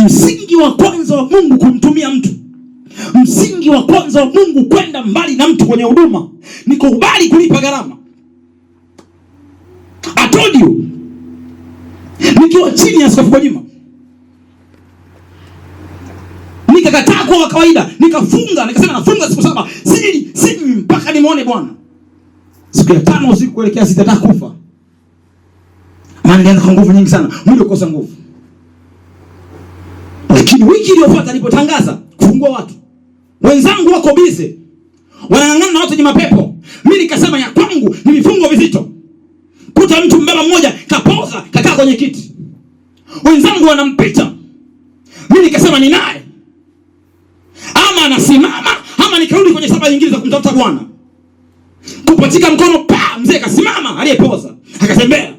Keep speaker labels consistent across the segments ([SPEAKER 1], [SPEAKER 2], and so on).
[SPEAKER 1] Msingi wa kwanza wa Mungu kumtumia mtu, msingi wa kwanza wa Mungu kwenda mbali na mtu kwenye huduma ni kukubali kulipa gharama. I told you, nikiwa chini ya Askofu Gwajima nikakataa kwa kawaida, nikafunga, nikasema nafunga siku 7 sili mpaka nimuone Bwana. Siku ya 5 usiku kuelekea 6 nataka kufa. Maana nilianza kwa nguvu nyingi sana, mwili ukosa nguvu. Lakini wiki iliyofuata nilipotangaza kufungua watu, wenzangu wako busy wanang'ang'ana na watu wenye mapepo, mimi nikasema ya kwangu ni vifungo vizito. Kuta mtu mbaba mmoja kapoza kakaa kwenye kiti, wenzangu wanampita, mimi nikasema ni naye, ama anasimama ama nikarudi kwenye saba nyingine za kumtafuta Bwana. Kupatika mkono mzee kasimama, aliyepoza akatembea.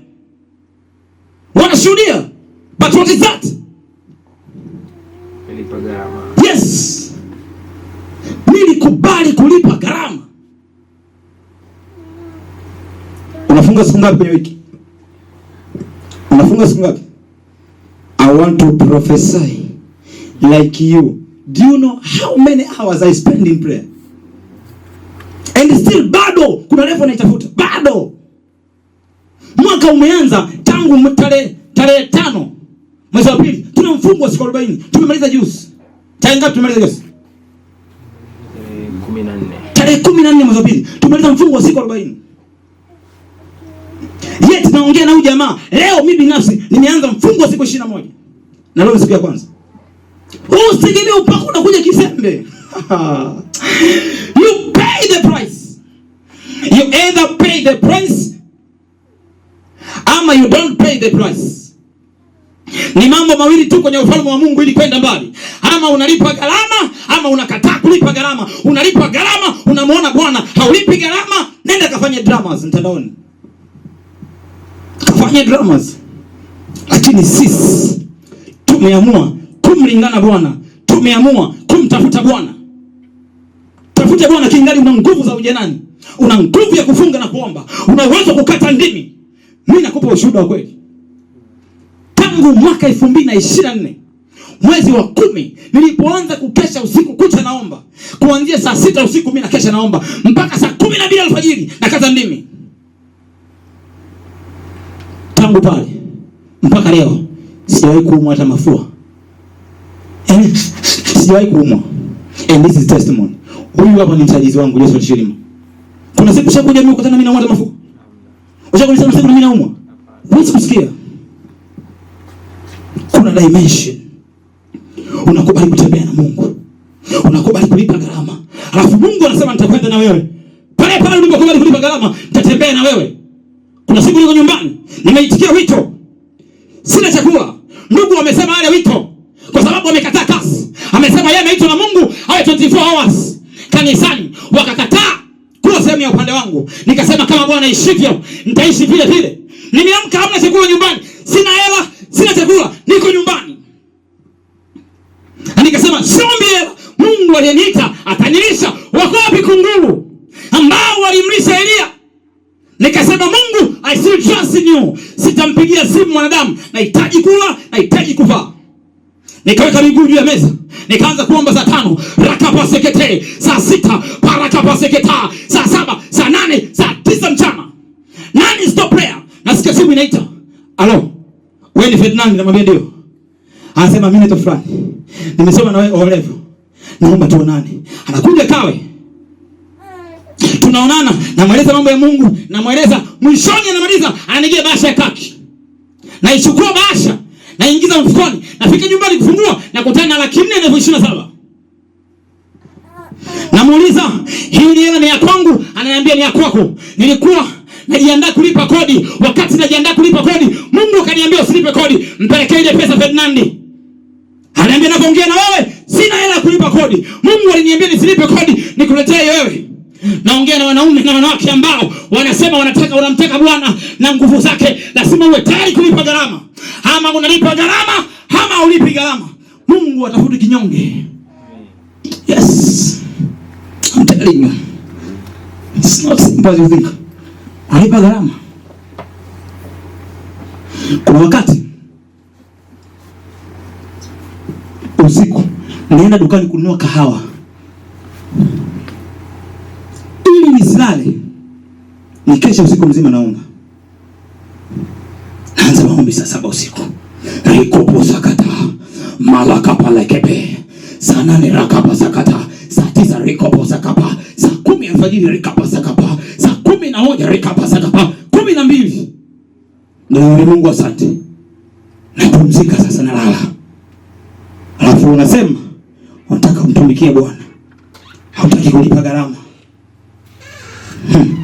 [SPEAKER 1] Wanashuhudia. But what is that?
[SPEAKER 2] Kulipa gharama.
[SPEAKER 1] Yes. Nilikubali kulipa gharama. Unafunga siku ngapi kwenye wiki? Unafunga siku ngapi? I want to prophesy like you. Do you know how many hours I spend in prayer? And still bado kuna level naitafuta. Bado. Mwaka umeanza tangu tarehe 5 mwezi wa pili. Tuna mfungo wa siku 40. Tumemaliza juzi. Tarehe ngapi tumemaliza juzi?
[SPEAKER 2] 14.
[SPEAKER 1] Tarehe 14 mwezi wa pili. Tumemaliza mfungo wa siku 40. Yet naongea na huyu jamaa. Leo mimi binafsi nimeanza mfungo wa siku 21. Na leo siku ya kwanza. Usitegemee upako unakuja kisembe. You pay the price. You either pay the price ama you don't pay the price. Ni mambo mawili tu kwenye ufalme wa Mungu ili kwenda mbali. Ama unalipa gharama ama unakataa kulipa gharama. Unalipa gharama, unamuona Bwana. Haulipi gharama, nenda kafanye dramas mtandaoni. Kafanye dramas. Lakini sisi tumeamua kumlingana Bwana. Tumeamua kumtafuta Bwana. Tafuta Bwana kingali una nguvu za ujanani. Una nguvu ya kufunga na kuomba. Una uwezo kukata ndimi. Mimi nakupa ushuhuda wa kweli. Tangu mwaka 2024 mwezi wa 10 nilipoanza kukesha usiku kucha naomba. Kuanzia saa 6 usiku mimi nakesha naomba mpaka saa 12 alfajiri nakata ndimi. Tangu pale mpaka leo sijawahi kuumwa hata mafua. Sijawahi kuumwa. And this is testimony. Huyu hapa ni msaidizi wangu Yesu Shirima. Kuna siku shakuja mimi kukutana mimi naumwa hata mafua. Ushakunisema siku mimi naumwa. Wewe kusikia. Kuna dimension. Unakubali kutembea na Mungu. Unakubali kulipa gharama. Alafu Mungu anasema nitakwenda na wewe. Pale pale ulipokubali kulipa gharama, nitatembea na wewe. Kuna siku niko nyumbani, nimeitikia wito. Sina chakula. Ndugu wamesema ale wito kwa sababu amekataa kazi. Amesema yeye ameitwa na Mungu awe 24 hours kanisani. Wakakataa kuwa sehemu ya upande wangu. Nikasema kama Bwana aishivyo, nitaishi vile vile. Nimeamka hamna chakula nyumbani. Sina hela, sina chakula, niko nyumbani. Na nikasema siombi hela. Mungu aliyeniita atanilisha. Wako wapi kunguru ambao walimlisha Elia? Nikasema Mungu, I still trust in you. Sitampigia simu mwanadamu. Nahitaji kula, nahitaji kuvaa. Nikaweka miguu juu ya meza. Nikaanza kuomba saa 5, rakapa sekete, saa 6, parakapa seketa, saa 7, saa 8, saa 9 mchana. Nani stop prayer? Nasikia simu inaita. Alo. Wewe ni Ferdinand, namwambia ndio. Anasema mimi naitwa fulani. Nimesoma na wewe O-level. Naomba tuonane. Anakuja Kawe. Tunaonana, namweleza mambo ya Mungu, namweleza, mwishoni anamaliza, ananigia bahasha ya kaki. Naichukua bahasha, naingiza mfukoni, nafika nyumbani kufungua, nakutana na 4,427. Namuuliza, hii hela ni ya kwangu? Ananiambia ni ya kwako. Nilikuwa najiandaa kulipa kodi. Wakati najiandaa kulipa kodi, Mungu akaniambia usilipe kodi, mpelekee ile pesa Ferdinand. Ananiambia napoongea na wewe, sina hela ya kulipa kodi. Mungu aliniambia nisilipe kodi, nikuletee wewe. Naongea na wanaume na wanawake ambao wanasema wanamtaka Bwana na nguvu zake. Lazima uwe tayari kulipa gharama. Ama unalipa gharama, ama ulipi gharama. Mungu atafuta kinyonge. Yes. I'm telling you. It's not simple as you think. Alipa gharama. Kuna wakati usiku naenda dukani kununua kahawa ili nisilale, nikesha usiku mzima naomba. Naanza maombi saa 7 usiku. Rikopo sakata malaka palekepe saa 8 rakapa sakata saa 9 rikopo sakapa saa 10 alfajiri rikapa sakapa saa 11 rikapa sakapa 12. Ndio Mungu asante. Napumzika sasa, nalala. Alafu unasema unataka kumtumikia Bwana, hautaki kulipa gharama.